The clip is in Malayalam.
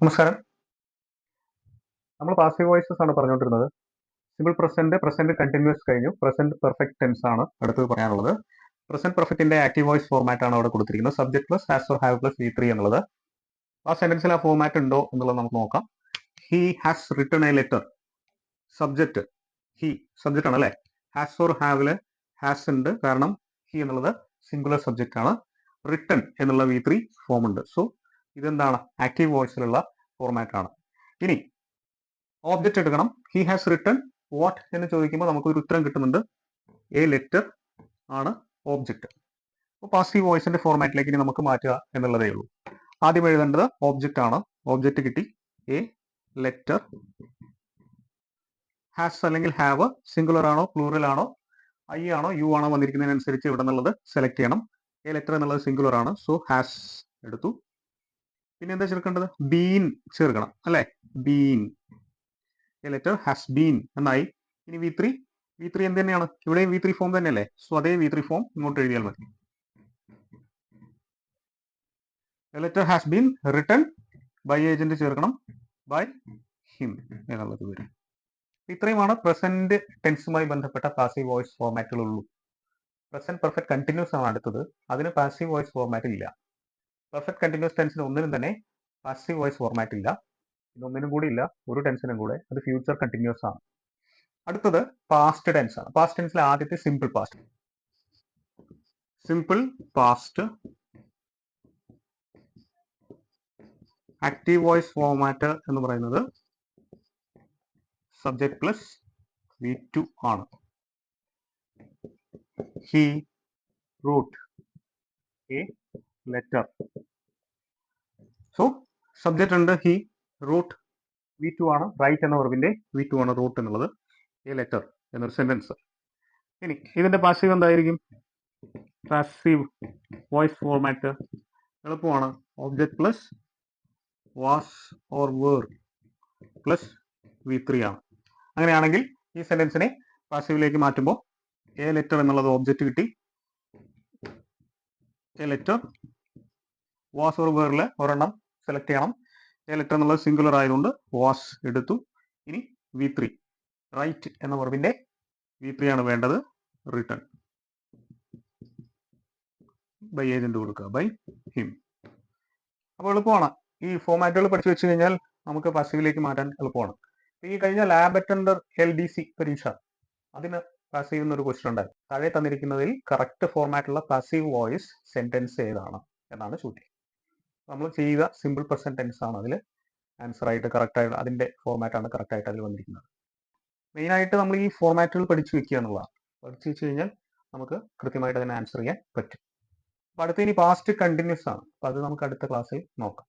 നമസ്കാരം. നമ്മൾ പാസീവ് വോയിസസ് ആണ് പറഞ്ഞുകൊണ്ടിരുന്നത്. സിമ്പിൾ പ്രസന്റ്, പ്രസന്റ് കണ്ടിന്യൂസ് കഴിഞ്ഞു. പ്രസന്റ് പെർഫെക്റ്റ് ടെൻസ് ആണ് അടുത്തത് പറയാനുള്ളത്. പ്രസന്റ് പെർഫെക്റ്റിന്റെ ആക്റ്റീവ് വോയിസ് ഫോർമാറ്റ് ആണ് അവിടെ കൊടുത്തിരിക്കുന്നത്. Subject plus has or have plus V3 എന്നുള്ളത്. ആ സെന്റൻസിൽ ആ ഫോർമാറ്റ് ഉണ്ടോ എന്നുള്ളത് നമുക്ക് നോക്കാം. He has written A letter. Subject he, subject ആണ് അല്ലെ. ഹാസ് ഓർ ഹാവില് ഹാസ് ഉണ്ട്, കാരണം ഹി എന്നുള്ളത് സിംഗുലർ സബ്ജക്റ്റ് ആണ്. റിട്ടൺ എന്നുള്ള V3 ഫോം ഉണ്ട്. സോ ഇതെന്താണ്, ആക്റ്റീവ് വോയിസിലുള്ള ഫോർമാറ്റ് ആണ്. ഇനി ഓബ്ജക്റ്റ് എടുക്കണം. ഹി ഹാസ് റിട്ടൺ വാട്ട് എന്ന് ചോദിക്കുമ്പോൾ നമുക്ക് ഒരു ഉത്തരം കിട്ടുന്നുണ്ട്. എ ലെറ്റർ ആണ് ഓബ്ജക്റ്റ്. അപ്പോൾ പാസീവ് വോയിസിന്റെ ഫോർമാറ്റിലേക്ക് ഇനി നമുക്ക് മാറ്റുക എന്നുള്ളതേ ഉള്ളൂ. ആദ്യം എഴുതേണ്ടത് ഓബ്ജക്റ്റ് ആണ്. ഓബ്ജക്റ്റ് കിട്ടി. A letter. ഹാസ് അല്ലെങ്കിൽ ഹാവ് സിംഗുലർ ആണോ പ്ലൂറൽ ആണോ ഐ ആണോ യു ആണോ വന്നിരിക്കുന്നതിനനുസരിച്ച് ഇവിടെ നിന്നുള്ളത് സെലക്ട് ചെയ്യണം. എ ലെറ്റർ എന്നുള്ളത് സിംഗുലർ ആണ്. സോ ഹാസ് എടുത്തു. പിന്നെ എന്താ ചേർക്കേണ്ടത്? ബീൻ ചേർക്കണം അല്ലെ. Been. A letter has been എന്നായി. ഇനി V3 എന്ത് തന്നെയാണ്? ഇവിടെയും V3 ഫോം തന്നെയല്ലേ. സോ അതേ V3 ഫോം ഇങ്ങോട്ട് എഴുതിയാൽ മതി. A letter has been written by agent ചേർക്കണം. ബൈ ഹിം എന്നുള്ളത് വരും. ഇത്രയുമാണ് പ്രസന്റ് ടെൻസുമായി ബന്ധപ്പെട്ട പാസീവ് വോയിസ് ഫോർമാറ്റുകളുള്ളൂ. പ്രസന്റ് പെർഫെക്റ്റ് കണ്ടിന്യൂസ് ആണ് അടുത്തത്. അതിന് പാസീവ് വോയിസ് ഫോർമാറ്റ് ഇല്ല. പെർഫെക്റ്റ് കണ്ടിന്യൂസ് ടെൻസിന് ഒന്നിനും തന്നെ പാസീവ് വോയിസ് ഫോർമാറ്റ് ഇല്ല. ഇതൊന്നിനും കൂടി ഇല്ല, ഒരു ടെൻസിനും കൂടെ. അത് ഫ്യൂച്ചർ കണ്ടിന്യൂസ് ആണ്. അടുത്തത് പാസ്റ്റ് ടെൻസ് ആണ്. പാസ്റ്റ് ടെൻസിലെ ആദ്യത്തെ simple past. Simple past active voice format എന്ന് പറയുന്നത് സബ്ജക്ട് പ്ലസ് V2 ആണ്. He wrote a letter. So subject ഉണ്ട് ഹി, റൂട്ട് V2 ആണ്. റൈറ്റ് എന്ന വെർബിന്റെ V2 ആണ് റൂട്ട് എന്നുള്ളത്. എ ലെറ്റർ എന്നൊരു സെന്റൻസ്. ഇനി ഇതിന്റെ പാസീവ് എന്തായിരിക്കും? പാസീവ് വോയിസ് ഫോർമാറ്റ് എളുപ്പമാണ്. Object plus was or were plus V3 ആണ്. അങ്ങനെയാണെങ്കിൽ ഈ സെന്റൻസിനെ പാസീവിലേക്ക് മാറ്റുമ്പോൾ എ ലെറ്റർ എന്നുള്ളത് ഓബ്ജക്റ്റ് കിട്ടി. എ ലെറ്റർ വാസ് ഓർ വേറിൽ ഒരെണ്ണം സെലക്ട് ചെയ്യണം. എ ലെറ്റർ എന്നുള്ളത് സിംഗുലർ ആയതുകൊണ്ട് വാസ് എടുത്തു. ഇനി V3 റൈറ്റ് എന്ന വെർബിന്റെ V3 ആണ് വേണ്ടത്. റിട്ടൺ ബൈ ഏജന്റ് കൊടുക്കുക, ബൈ ഹിം. അപ്പോൾ എളുപ്പമാണ്. ഈ ഫോർമാറ്റുകൾ പഠിച്ചു വെച്ച് കഴിഞ്ഞാൽ നമുക്ക് പാസീവിലേക്ക് മാറ്റാൻ എളുപ്പമാണ്. ഈ കഴിഞ്ഞ ലാബ് അറ്റൻഡർ LDC പരീക്ഷ, അതിന് പാസീവ് എന്നൊരു ക്വസ്റ്റ്യൻ ഉണ്ടായി. താഴെ തന്നിരിക്കുന്നതിൽ കറക്റ്റ് ഫോർമാറ്റുള്ള പാസീവ് വോയിസ് സെന്റൻസ് ഏതാണ് എന്നാണ് ചോദ്യം. നമ്മൾ ചെയ്ത സിമ്പിൾ പ്രസന്റ് ടെൻസ് ആണ് അതിൽ ആൻസർ ആയിട്ട് കറക്റ്റ് ആയിട്ട്, അതിന്റെ ഫോർമാറ്റ് ആണ് കറക്റ്റ് ആയിട്ട് അതിൽ വന്നിരിക്കുന്നത്. മെയിനായിട്ട് നമ്മൾ ഈ ഫോർമാറ്റുകൾ പഠിച്ചു വെക്കുക എന്നുള്ളതാണ്. പഠിച്ചു വെച്ച് കഴിഞ്ഞാൽ നമുക്ക് കൃത്യമായിട്ട് അതിനെ ആൻസർ ചെയ്യാൻ പറ്റും. അപ്പോൾ അടുത്ത ഇനി പാസ്റ്റ് കണ്ടിന്യൂസ് ആണ്. അപ്പോൾ അത് നമുക്ക് അടുത്ത ക്ലാസ്സിൽ നോക്കാം.